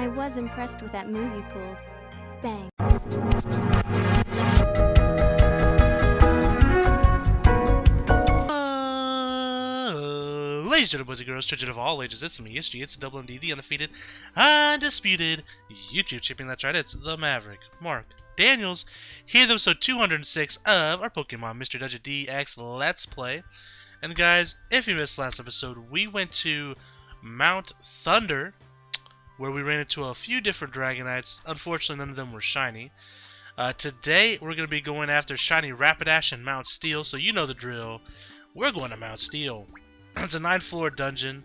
I was impressed with that move you pulled. Bang. Ladies and gentlemen, boys and girls, children of all ages, it's me, it's Double MD, the undefeated, undisputed YouTube champion. That's right, it's the Maverick, Mark Daniels, here in episode 206 of our Pokemon Mystery Dungeon DX Let's Play. And guys, if you missed last episode, we went to Mount Thunder, where we ran into a few different Dragonites. Unfortunately, none of them were shiny. Today, we're going to be going after shiny Rapidash and Mount Steel, so you know the drill. We're going to Mount Steel. It's a 9-floor dungeon.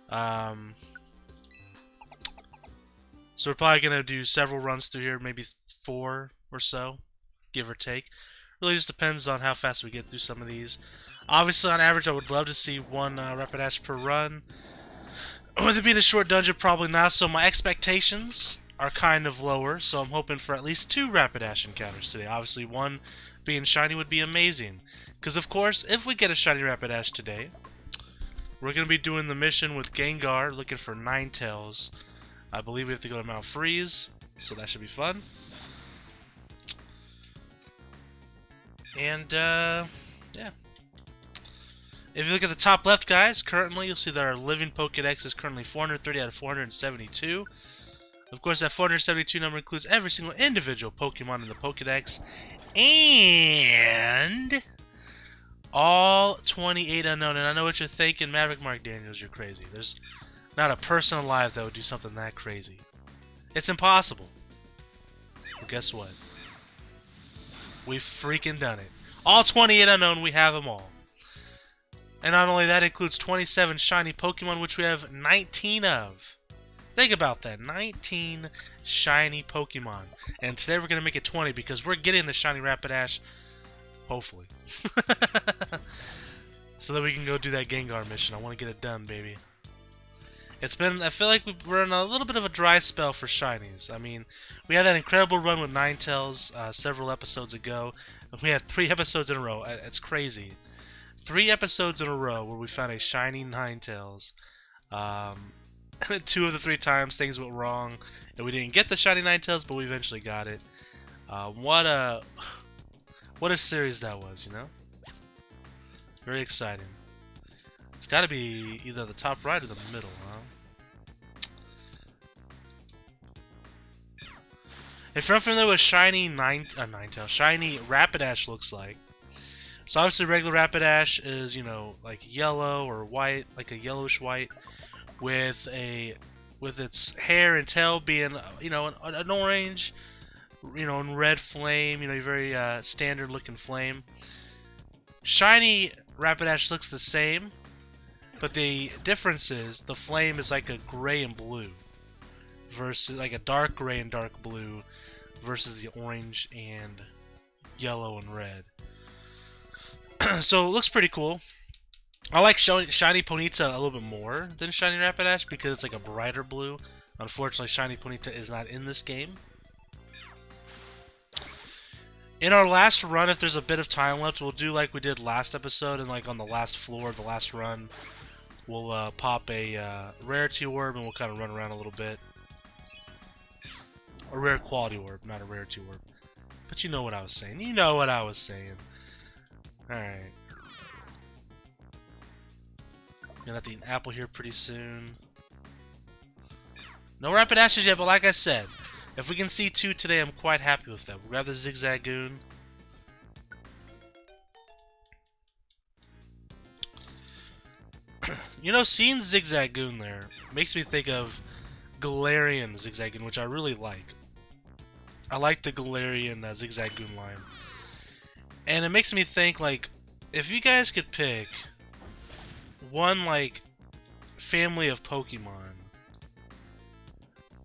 So we're probably going to do several runs through here, maybe 4 or so, give or take. Really just depends on how fast we get through some of these. Obviously, on average, I would love to see one Rapidash per run. With it being a short dungeon, probably not, so my expectations are kind of lower, so I'm hoping for at least 2 Rapidash encounters today. Obviously, one being shiny would be amazing. Because, of course, if we get a shiny Rapidash today, we're going to be doing the mission with Gengar, looking for Ninetales. I believe we have to go to Mount Freeze, so that should be fun. And, yeah. If you look at the top left, guys, currently you'll see that our living Pokedex is currently 430 out of 472. Of course, that 472 number includes every single individual Pokemon in the Pokedex, and all 28 unknown. And I know what you're thinking, Maverick Mark Daniels, you're crazy. There's not a person alive that would do something that crazy. It's impossible. Well, guess what? We've freaking done it. All 28 unknown, we have them all. And not only that, it includes 27 shiny Pokemon, which we have 19 of. Think about that, 19 shiny Pokemon. And today we're going to make it 20 because we're getting the shiny Rapidash, hopefully. So that we can go do that Gengar mission. I want to get it done, baby. It's been, I feel like we're in a little bit of a dry spell for shinies. I mean, we had that incredible run with Ninetales several episodes ago. We had 3 episodes in a row. It's crazy. 3 episodes in a row where we found a shiny Ninetales. 2 of the 3 times things went wrong, and we didn't get the shiny Ninetales, but we eventually got it. What a series that was, you know? Very exciting. It's got to be either the top right or the middle, huh? If you're unfamiliar with shiny Ninetales, shiny Rapidash looks like. So obviously regular Rapidash is, you know, like yellow or white, like a yellowish white, with its hair and tail being, you know, an orange, you know, and red flame, you know, very standard looking flame. Shiny Rapidash looks the same, but the difference is the flame is like a gray and blue versus like a dark gray and dark blue versus the orange and yellow and red. So it looks pretty cool. I like shiny Ponyta a little bit more than shiny Rapidash because it's like a brighter blue. Unfortunately, shiny Ponyta is not in this game. In our last run, if there's a bit of time left, we'll do like we did last episode, and like on the last floor of the last run, we'll pop a rarity orb and we'll kind of run around a little bit. A rare quality orb, not a rarity orb. But you know what I was saying. You know what I was saying. Alright. Gonna have to eat an apple here pretty soon. No Rapidashes yet, but like I said, if we can see 2 today, I'm quite happy with that. We'll grab the Zigzagoon. You know, seeing Zigzagoon there makes me think of Galarian Zigzagoon, which I really like. I like the Galarian Zigzagoon line. And it makes me think, like, if you guys could pick one, like, family of Pokemon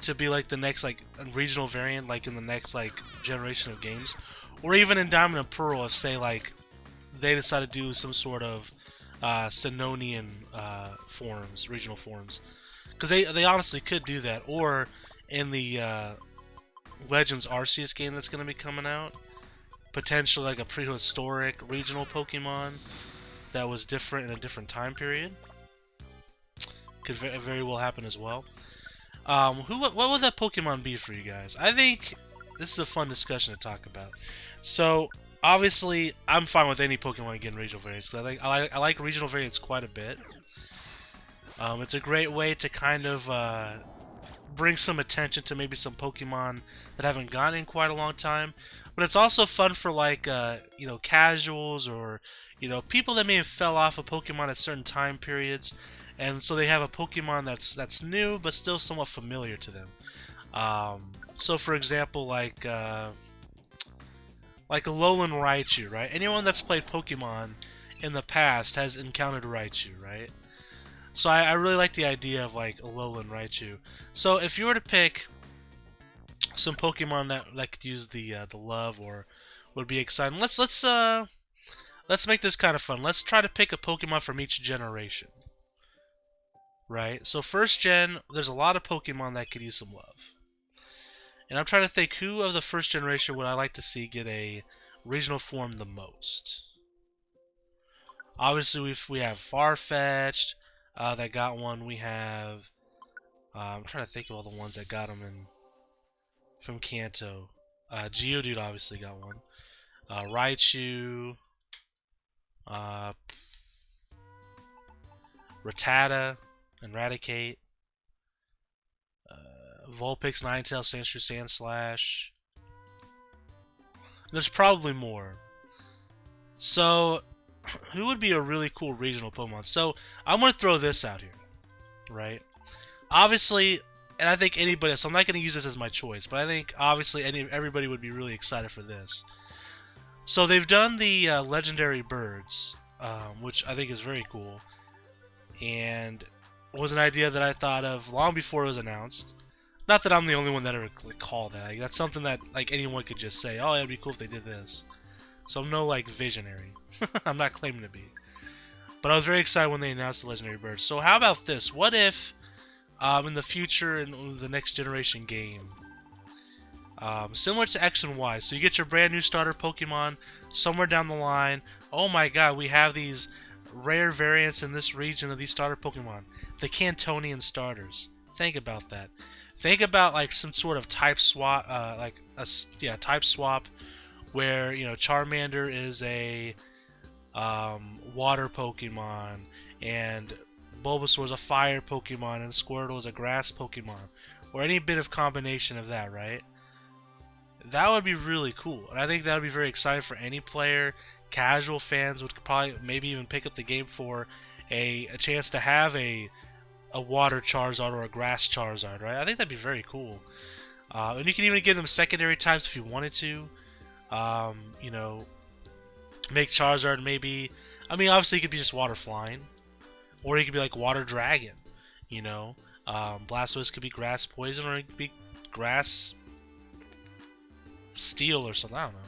to be, like, the next, like, regional variant, like, in the next, like, generation of games, or even in Diamond and Pearl, if, say, like, they decide to do some sort of Sinonian forms, regional forms. Because they honestly could do that. Or in the Legends Arceus game that's going to be coming out, potentially like a prehistoric regional Pokemon that was different in a different time period. Could very well happen as well. What would that Pokemon be for you guys? I think this is a fun discussion to talk about. So obviously, I'm fine with any Pokemon getting regional variants. 'Cause I like regional variants quite a bit. It's a great way to kind of bring some attention to maybe some Pokemon that haven't gone in quite a long time. But it's also fun for like you know, casuals or you know, people that may have fell off of Pokemon at certain time periods, and so they have a Pokemon that's new but still somewhat familiar to them. So for example, like a Alolan Raichu, right? Anyone that's played Pokemon in the past has encountered Raichu, right? So I really like the idea of like Alolan Raichu. So if you were to pick some Pokemon that could use the love or would be exciting, let's make this kind of fun. Let's try to pick a Pokemon from each generation, right? So first gen, there's a lot of Pokemon that could use some love, and I'm trying to think who of the first generation would I like to see get a regional form the most. Obviously, we have Farfetch'd that got one. We have I'm trying to think of all the ones that got them in from Kanto. Geodude obviously got one. Raichu, uh, Rattata, Eradicate, Vulpix, Ninetales, Sandshrew, Sandslash. There's probably more. So, who would be a really cool regional Pokemon? So, I'm going to throw this out here, right? Obviously, and I think anybody, so I'm not going to use this as my choice, but I think obviously everybody would be really excited for this. So they've done the legendary birds, which I think is very cool, and was an idea that I thought of long before it was announced. Not that I'm the only one that ever called that. Like, that's something that like anyone could just say, "Oh, it'd be cool if they did this." So I'm no like visionary. I'm not claiming to be, but I was very excited when they announced the legendary birds. So how about this? What if in the future in the next generation game, similar to X and Y, so you get your brand new starter Pokemon somewhere down the line. Oh my God, we have these rare variants in this region of these starter Pokemon, the Cantonian starters. Think about that. Think about like some sort of type swap, type swap, where you know Charmander is a water Pokemon and Bulbasaur is a fire Pokemon and Squirtle is a grass Pokemon, or any bit of combination of that, right? That would be really cool, and I think that would be very exciting for any player. Casual fans would probably maybe even pick up the game for a chance to have a water Charizard or a grass Charizard, right? I think that'd be very cool. And you can even give them secondary types if you wanted to. You know, make Charizard maybe. I mean, obviously, it could be just water flying, or it could be like water dragon. You know, Blastoise could be grass poison, or it could be grass steel or something. I don't know.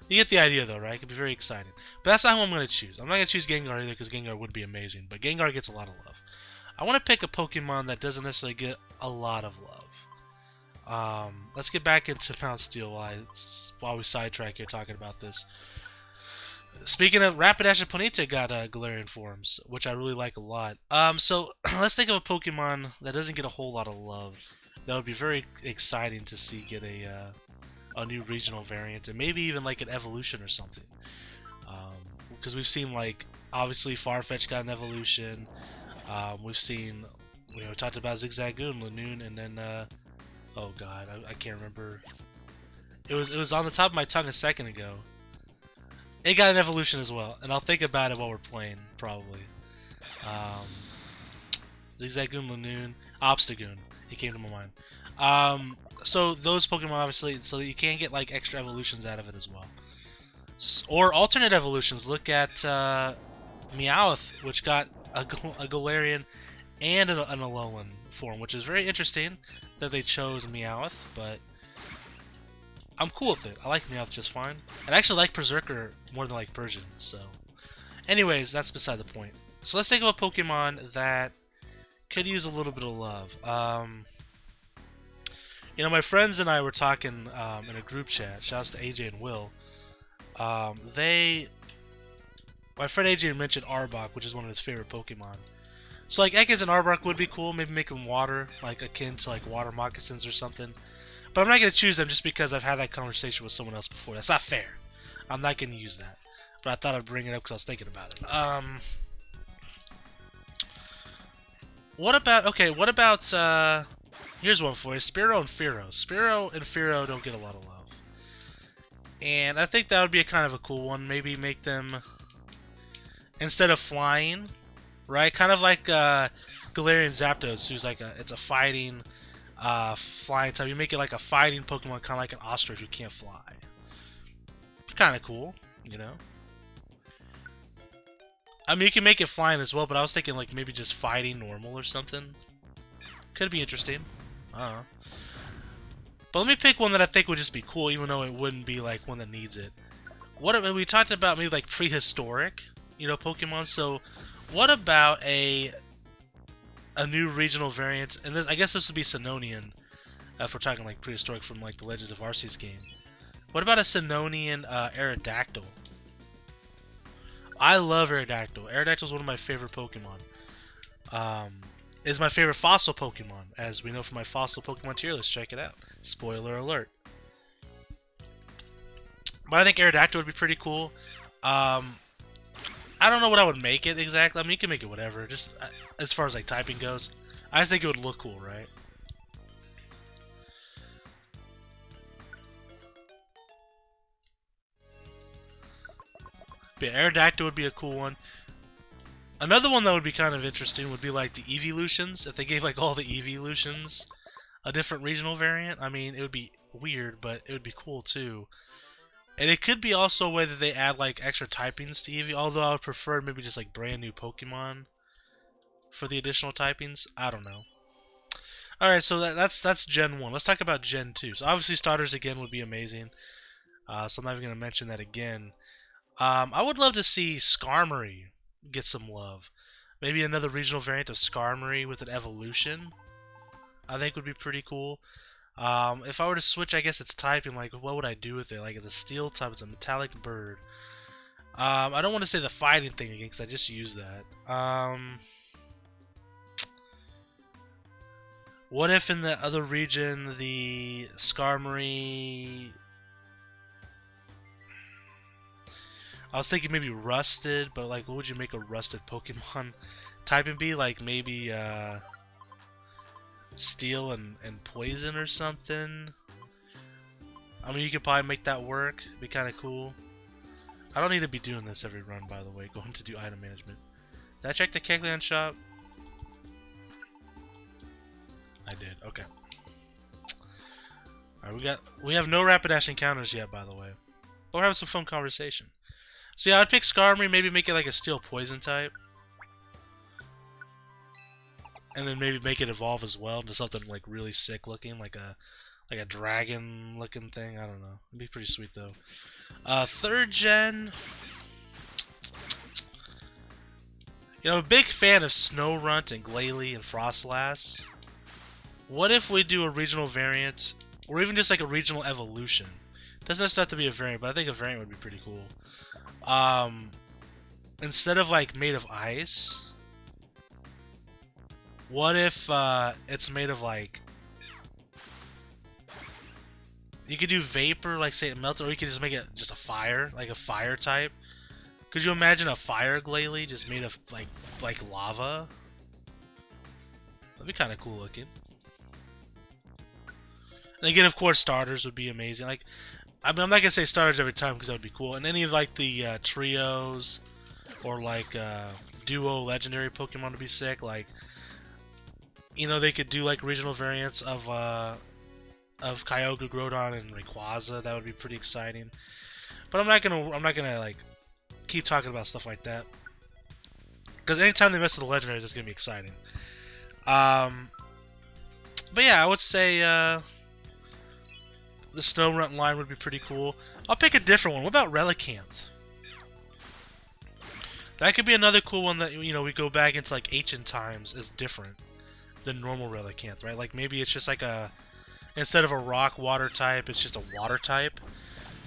You get the idea, though, right? It could be very exciting. But that's not who I'm going to choose. I'm not going to choose Gengar either because Gengar would be amazing. But Gengar gets a lot of love. I want to pick a Pokemon that doesn't necessarily get a lot of love. Let's get back into Pound Steel while we sidetrack here talking about this. Speaking of, Rapidash and Ponyta got Galarian forms, which I really like a lot. So let's think of a Pokemon that doesn't get a whole lot of love. That would be very exciting to see get a new regional variant, and maybe even like an evolution or something. Because we've seen like obviously Farfetch got an evolution. We've seen, you know, talked about Zigzagoon, Lanoon, and then oh god, I can't remember. It was on the top of my tongue a second ago. It got an evolution as well, and I'll think about it while we're playing probably. Zigzagoon, Lanoon, Obstagoon. It came to my mind. So those Pokemon obviously, so you can get like extra evolutions out of it as well, or alternate evolutions. Look at Meowth, which got a Galarian and an Alolan form, which is very interesting that they chose Meowth, but I'm cool with it. I like Meowth just fine. And I actually like Berserker more than like Persian, so. Anyways, that's beside the point. So let's think of a Pokemon that could use a little bit of love. You know, my friends and I were talking in a group chat. Shouts to AJ and Will. My friend AJ mentioned Arbok, which is one of his favorite Pokemon. So like Ekans and Arbok would be cool. Maybe make them water, like akin to like water moccasins or something. But I'm not gonna choose them just because I've had that conversation with someone else before. That's not fair. I'm not gonna use that. But I thought I'd bring it up because I was thinking about it. What about here's one for you. Spearow and Fearow. Spearow and Fearow don't get a lot of love. And I think that would be a kind of a cool one. Maybe make them, instead of flying, right? Kind of like Galarian Zapdos, who's like it's a fighting flying type. You make it like a fighting Pokemon, kind of like an ostrich who can't fly. Kind of cool, you know? I mean, you can make it flying as well, but I was thinking like maybe just fighting normal or something. Could be interesting. I don't know. But let me pick one that I think would just be cool, even though it wouldn't be like one that needs it. What we talked about maybe like prehistoric, you know, Pokemon. So, what about a new regional variant? And this, I guess this would be Sinonian, if we're talking like prehistoric from like the Legends of Arceus game. What about a Sinonian Aerodactyl? I love Aerodactyl. Aerodactyl is one of my favorite Pokemon. Is my favorite fossil Pokemon, as we know from my fossil Pokemon tier list. Check it out. Spoiler alert. But I think Aerodactyl would be pretty cool. I don't know what I would make it exactly. I mean, you can make it whatever. Just as far as like typing goes, I just think it would look cool, right? But yeah, Aerodactyl would be a cool one. Another one that would be kind of interesting would be like the Evolutions. If they gave like all the Evolutions a different regional variant, I mean, it would be weird, but it would be cool too. And it could be also a way that they add like extra typings to Eevee, although I would prefer maybe just like brand new Pokemon for the additional typings. I don't know. Alright, so that's Gen 1. Let's talk about Gen 2. So obviously starters again would be amazing. So I'm not even going to mention that again. I would love to see Skarmory get some love. Maybe another regional variant of Skarmory with an evolution, I think would be pretty cool. If I were to switch, I guess it's typing, like, what would I do with it? Like, it's a steel type, it's a metallic bird. I don't want to say the fighting thing again, because I just used that. What if in the other region, the Skarmory... I was thinking maybe Rusted, but like, what would you make a Rusted Pokemon typing be? Like maybe Steel and Poison or something. I mean, you could probably make that work. Be kind of cool. I don't need to be doing this every run, by the way. Going to do item management. Did I check the Kegland shop? I did. Okay. All right, we have no Rapidash encounters yet, by the way. But we're having some fun conversation. So yeah, I'd pick Skarmory, maybe make it like a Steel Poison type. And then maybe make it evolve as well into something like really sick looking, like a dragon looking thing. I don't know. It'd be pretty sweet though. Third gen. You know, I'm a big fan of Snorunt and Glalie and Frostlass. What if we do a regional variant, or even just like a regional evolution? Doesn't necessarily have to be a variant, but I think a variant would be pretty cool. Instead of like made of ice, what if it's made of like, you could do vapor, like say it melts, or you could just make it just a fire, like a fire type. Could you imagine a fire Glalie just made of like lava? That'd be kind of cool looking. And again, of course, starters would be amazing. Like, I mean, I'm not gonna say starters every time because that would be cool. And any of like the trios or like duo legendary Pokemon would be sick. Like, you know, they could do like regional variants of Kyogre, Groudon, and Rayquaza. That would be pretty exciting. But I'm not gonna like keep talking about stuff like that because anytime they mess with the legendaries, it's gonna be exciting. But yeah, I would say the Snorunt line would be pretty cool. I'll pick a different one. What about Relicanth? That could be another cool one that, you know, we go back into like ancient times is different than normal Relicanth, right? Like maybe it's just like instead of a rock water type, it's just a water type,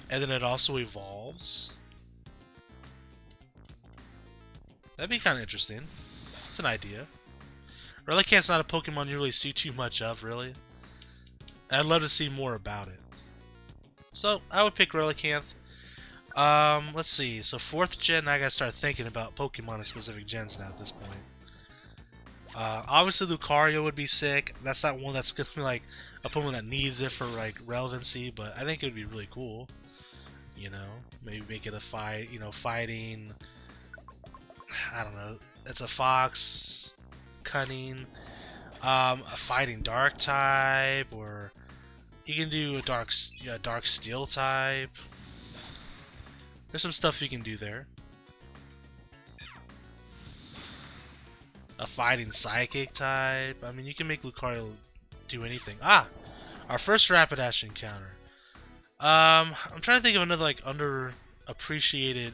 and then it also evolves. That'd be kind of interesting. It's an idea. Relicanth's not a Pokemon you really see too much of, really. I'd love to see more about it. So, I would pick Relicanth. Let's see. So, 4th gen, I gotta start thinking about Pokemon in specific gens now at this point. Obviously, Lucario would be sick. That's not one that's gonna be like a Pokemon that needs it for like relevancy, but I think it would be really cool. You know, maybe make it a fight. You know, fighting. I don't know. It's a fox, cunning, a fighting dark type, or you can do a dark steel type. There's some stuff you can do there. A fighting psychic type. I mean, you can make Lucario do anything. Ah, our first Rapidash encounter. I'm trying to think of another like underappreciated.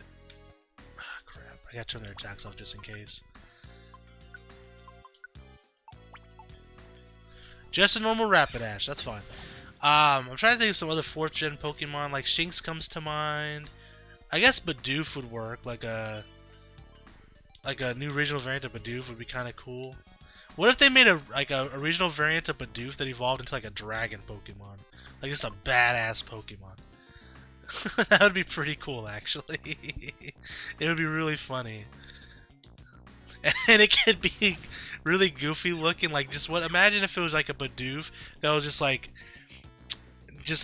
Ah, crap! I gotta turn their attacks off just in case. Just a normal Rapidash. That's fine. I'm trying to think of some other 4th gen Pokemon. Like Shinx comes to mind. I guess Bidoof would work. Like a new regional variant of Bidoof would be kind of cool. What if they made a regional variant of Bidoof that evolved into like a dragon Pokemon? Like just a badass Pokemon. That would be pretty cool, actually. It would be really funny. And it could be really goofy looking. Like just what? Imagine if it was like a Bidoof that was just like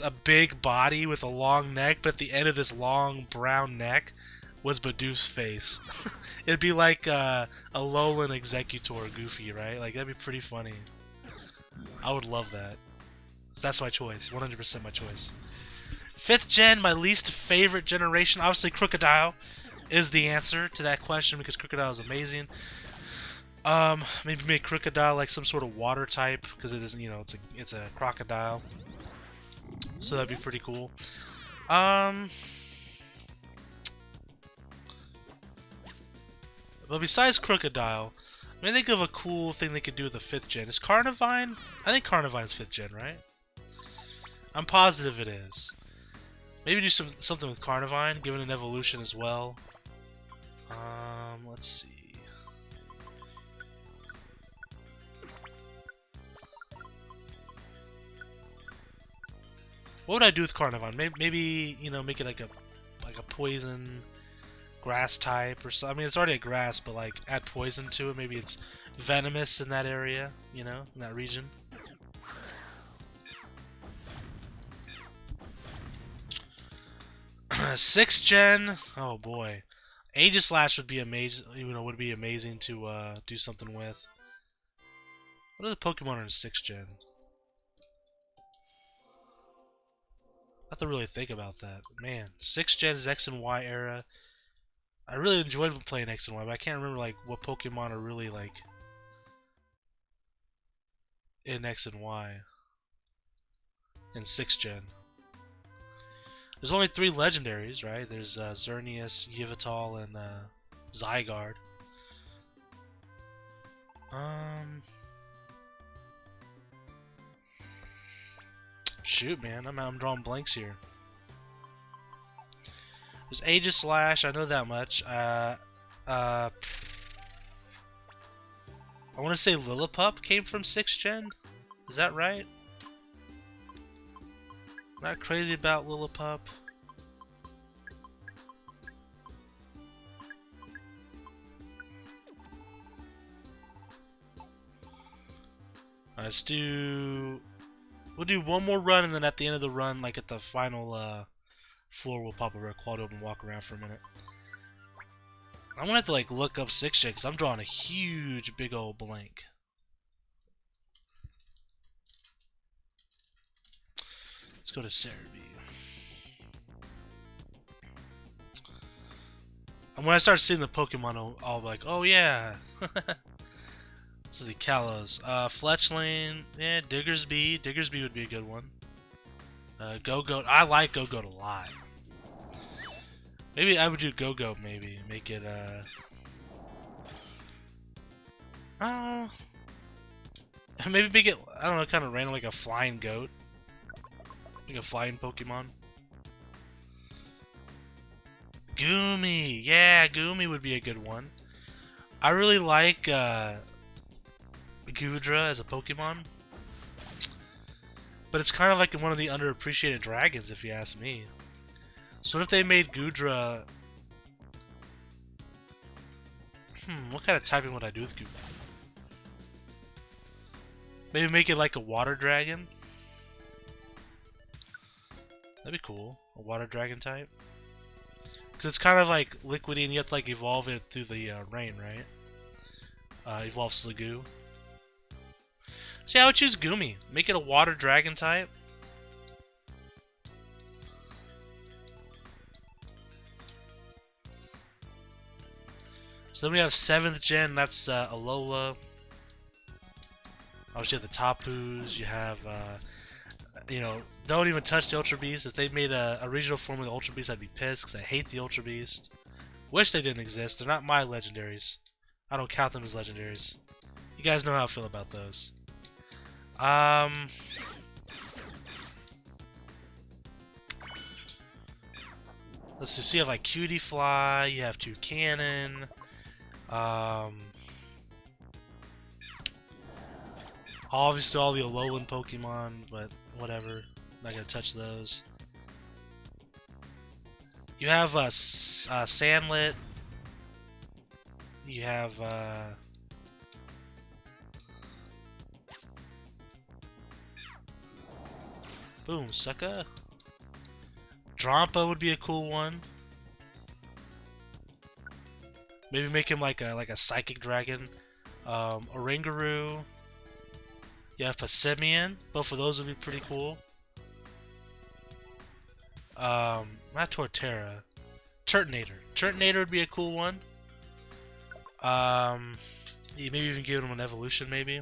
a big body with a long neck, but at the end of this long brown neck was Bidoof's face. It'd be like a Alolan Executor Goofy, right? Like that'd be pretty funny. I would love that. So that's my choice, 100% my choice. 5th gen, my least favorite generation. Obviously, Crocodile is the answer to that question because Crocodile is amazing. Maybe make Crocodile like some sort of water type because it isn't, you know, it's a crocodile. So that'd be pretty cool. But besides Crocodile, I mean, think of a cool thing they could do with the 5th gen. Is Carnivine? I think Carnivine's 5th gen, right? I'm positive it is. Maybe do something with Carnivine, give it an evolution as well. Let's see. What would I do with Carnivine? Maybe you know, make it like a poison grass type or so. I mean, it's already a grass, but like add poison to it. Maybe it's venomous in that area, you know, in that region. Sixth gen. Oh boy, Aegislash would be amazing. You know, would be amazing to do something with. What are the Pokemon in 6th gen? I have to really think about that. Man, 6th gen is X and Y era. I really enjoyed playing X and Y, but I can't remember like what Pokemon are really like in X and Y in 6th gen. There's only 3 legendaries, right? There's Xerneas, Yveltal, and Zygarde. Shoot, man, I'm drawing blanks here. There's Aegislash, I know that much. I want to say Lillipup came from 6th gen. Is that right? Not crazy about Lillipup. Let's do. We'll do one more run, and then at the end of the run, like at the final floor, we'll pop a rare quad open and walk around for a minute. I'm gonna have to like look up 6th gen because I'm drawing a huge, big old blank. Let's go to Cerebi. And when I start seeing the Pokemon, I'll be like, oh yeah. This is the Kalos. Fletchling, yeah, Diggersby. Diggersby would be a good one. Go-Goat. I like Go-Goat a lot. Maybe I would do Go-Goat, maybe. Make it, maybe make it, I don't know, kind of random, like a flying goat. Like a flying Pokemon. Goomy! Yeah, Goomy would be a good one. I really like, Goodra as a Pokemon. But it's kind of like one of the underappreciated dragons, if you ask me. So what if they made Goodra... what kind of typing would I do with Goodra? Maybe make it like a water dragon? That'd be cool. A water dragon type. Because it's kind of like liquidy and you have to like evolve it through the rain, right? Evolve Sliggoo. See, I would choose Goomy. Make it a water dragon type. So then we have 7th gen, that's Alola. Obviously you have the Tapus, you have, you know, don't even touch the Ultra Beast. If they made a regional form of the Ultra Beast, I'd be pissed because I hate the Ultra Beast. Wish they didn't exist. They're not my legendaries. I don't count them as legendaries. You guys know how I feel about those. Let's see. So you have like Cutie Fly. You have Toucannon. Obviously all the Alolan Pokemon, but whatever. Not gonna touch those. You have Sandlit. You have boom, sucker. Drampa would be a cool one. Maybe make him like a psychic dragon. Oranguru. You have Passimian. Both of those would be pretty cool. Not Torterra. Turtonator. Turtonator would be a cool one. You maybe even give him an evolution, maybe.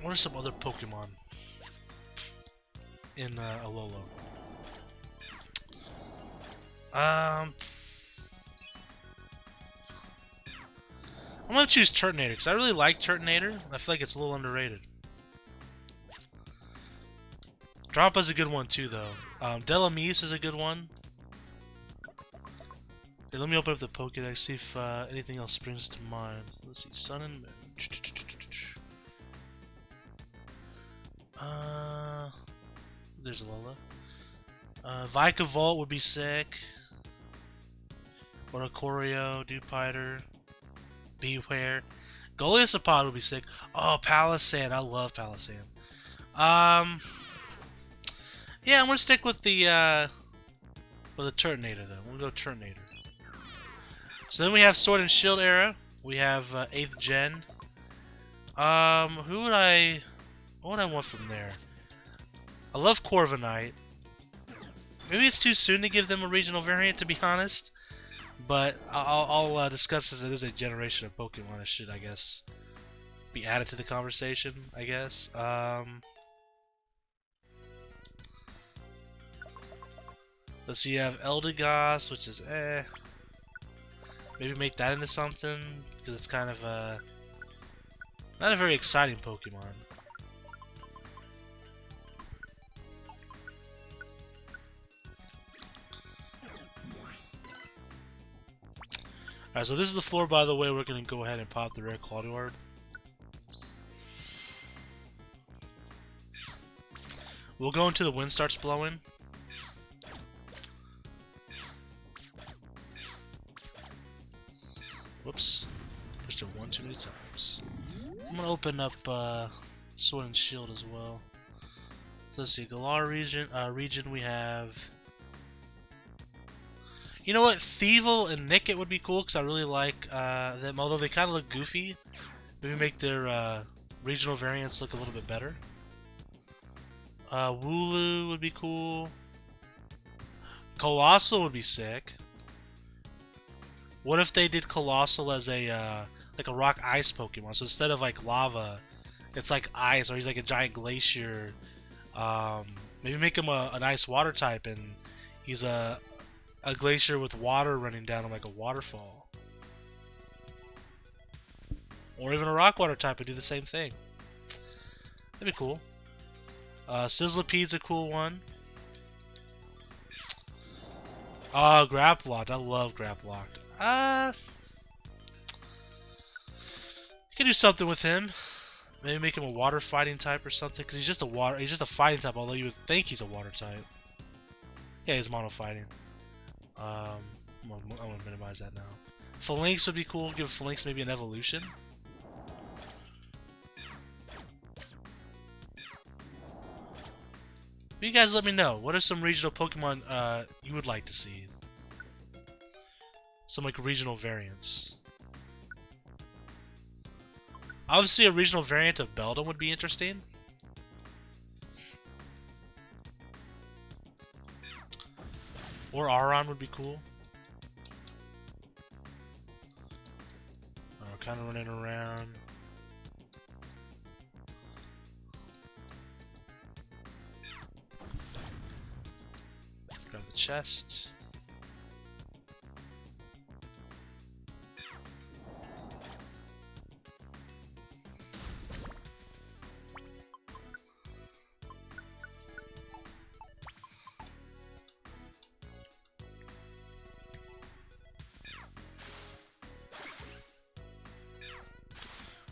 What are some other Pokemon in Alola? I'm gonna choose Turtonator because I really like Turtonator. I feel like it's a little underrated. Drompa's a good one too, though. Delamise is a good one. Okay, let me open up the Pokédex, see if anything else springs to mind. Let's see, Sun and Moon. There's Alola. Vikavolt would be sick. Oricorio, Dewpider, Beware. Golisopod would be sick. Oh, Palisand. I love Palisand. Yeah, I'm gonna stick with the Turtonator though. I'm gonna go Turtonator. So then we have Sword and Shield era. We have 8th gen. What would I want from there? I love Corviknight. Maybe it's too soon to give them a regional variant, to be honest. But I'll discuss this. It is a generation of Pokemon that should, I guess, be added to the conversation, I guess. Let's see, you have Eldegoss, which is maybe make that into something, because it's kind of not a very exciting Pokemon. Alright, so this is the floor, by the way. We're going to go ahead and pop the rare quality orb. We'll go until the wind starts blowing. Whoops. Pushed it one too many times. I'm going to open up Sword and Shield as well. Let's see, Galar region we have... You know what? Thievul and Nickit would be cool because I really like them, although they kind of look goofy. Maybe make their regional variants look a little bit better. Wooloo would be cool. Colossal would be sick. What if they did Colossal as a like a rock ice Pokemon? So instead of like lava, it's like ice, or he's like a giant glacier. Maybe make him an ice water type, and he's a glacier with water running down him like a waterfall. Or even a rock water type would do the same thing. That'd be cool. Sizzlipede's a cool one. Grapploct. I love Grapploct. Could do something with him. Maybe make him a water fighting type or something, because he's just a fighting type, although you would think he's a water type. Yeah, he's mono fighting. I'm gonna minimize that now. Phalanx would be cool. Give Phalanx maybe an evolution. But you guys let me know. What are some regional Pokemon you would like to see? Some like regional variants. Obviously, a regional variant of Beldum would be interesting. Or Aron would be cool. We're kind of running around. Grab the chest.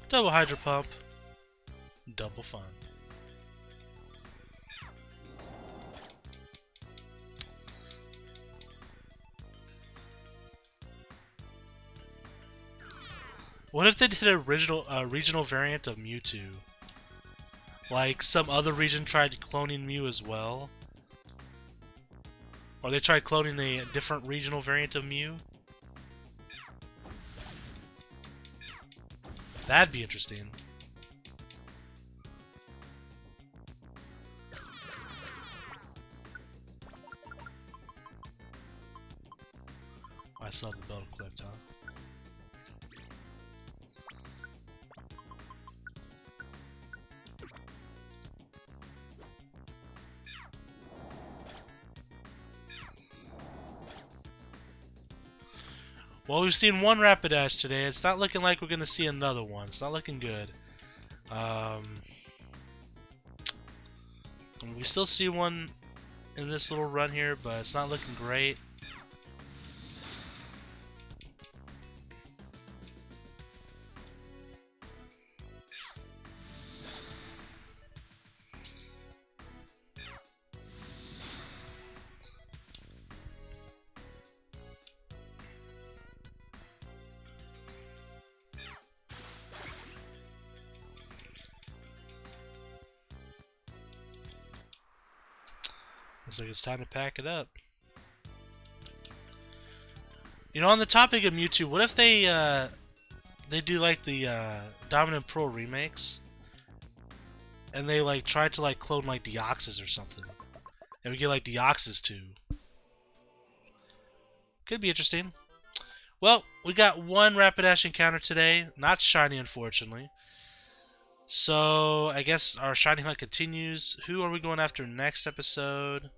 Double Hydro Pump. Double fun. What if they did a regional variant of Mewtwo? Like some other region tried cloning Mew as well? Or they tried cloning a different regional variant of Mew? That'd be interesting. I still have the belt equipped, huh? Well, we've seen one Rapidash today. It's not looking like we're going to see another one. It's not looking good. We still see one in this little run here, but it's not looking great. Looks like it's time to pack it up. You know, on the topic of Mewtwo, what if they do like the Dominant Pearl remakes, and they like try to like clone like Deoxys or something, and we get like Deoxys too. Could be interesting. Well, we got one Rapidash encounter today, not shiny unfortunately. So I guess our shiny hunt continues. Who are we going after next episode?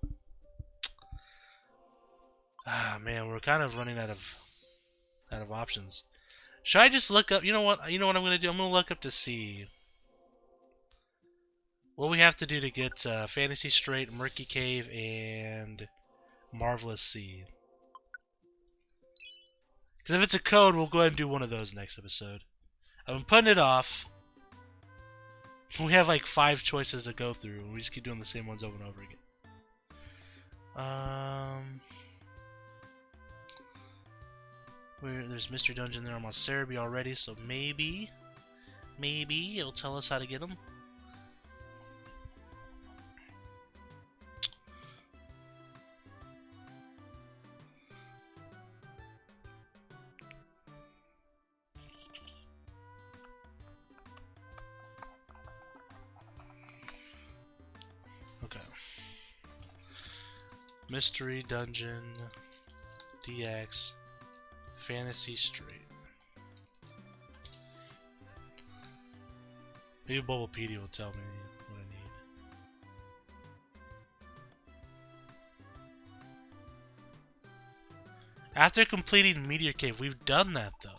Ah man, we're kind of running out of options. Should I just look up? You know what? You know what I'm gonna do? I'm gonna look up to see what we have to do to get Fantasy Strait, Murky Cave, and Marvelous Sea. Because if it's a code, we'll go ahead and do one of those next episode. I've been putting it off. We have like 5 choices to go through, and we just keep doing the same ones over and over again. There's Mystery Dungeon there on my Cerebi already, so maybe it'll tell us how to get them. Okay. Mystery Dungeon DX Fantasy Strait. Maybe Bulbapedia will tell me what I need. After completing Meteor Cave, we've done that though.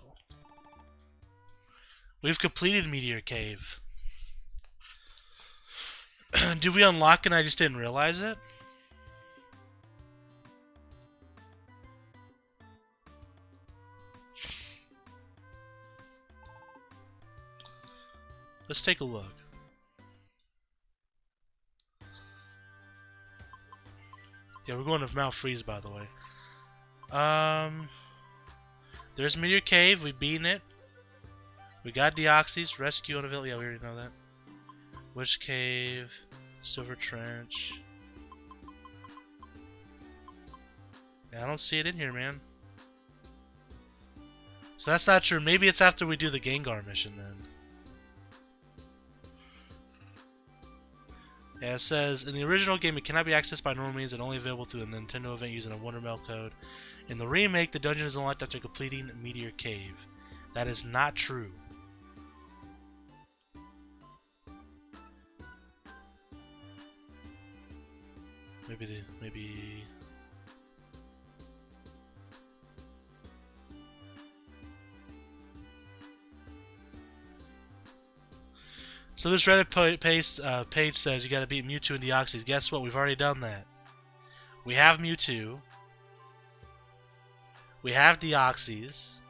We've completed Meteor Cave. Did we unlock it and I just didn't realize it? Let's take a look. Yeah, we're going to Mount Freeze, by the way. There's Meteor Cave. We've beaten it. We got Deoxys. Rescue unavailable. Yeah, we already know that. Witch Cave. Silver Trench. Yeah, I don't see it in here, man. So that's not true. Maybe it's after we do the Gengar mission, then. Yeah, it says, in the original game, it cannot be accessed by normal means and only available through a Nintendo event using a Wondermail code. In the remake, the dungeon is unlocked after completing Meteor Cave. That is not true. Maybe... So this Reddit page says you gotta beat Mewtwo and Deoxys. Guess what? We've already done that. We have Mewtwo. We have Deoxys.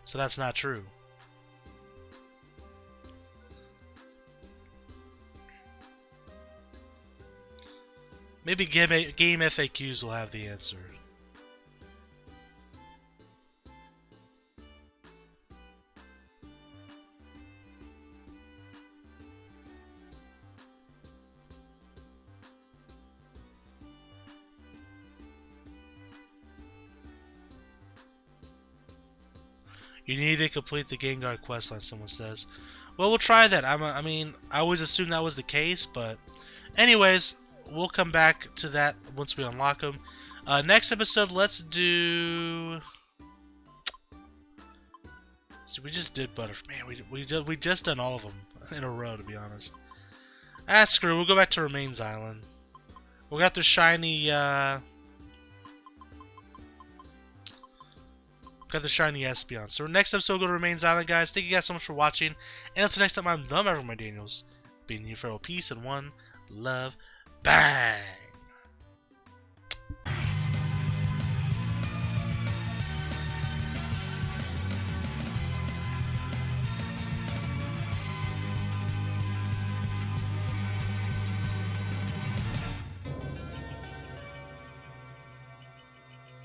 So that's not true. Maybe game FAQs will have the answer. You need to complete the Gengar questline, someone says. Well, we'll try that. I mean, I always assumed that was the case, but... Anyways, we'll come back to that once we unlock them. Next episode, let's do... So we just did Butterfree. Man, we just done all of them in a row, to be honest. Ah, screw. We'll go back to Remains Island. We got the shiny... Got the shiny Espeon. So next episode we'll go to Remains Island, guys. Thank you guys so much for watching. And until next time, I'm the Maverick, my Daniels. Being you for peace and one love. Bang!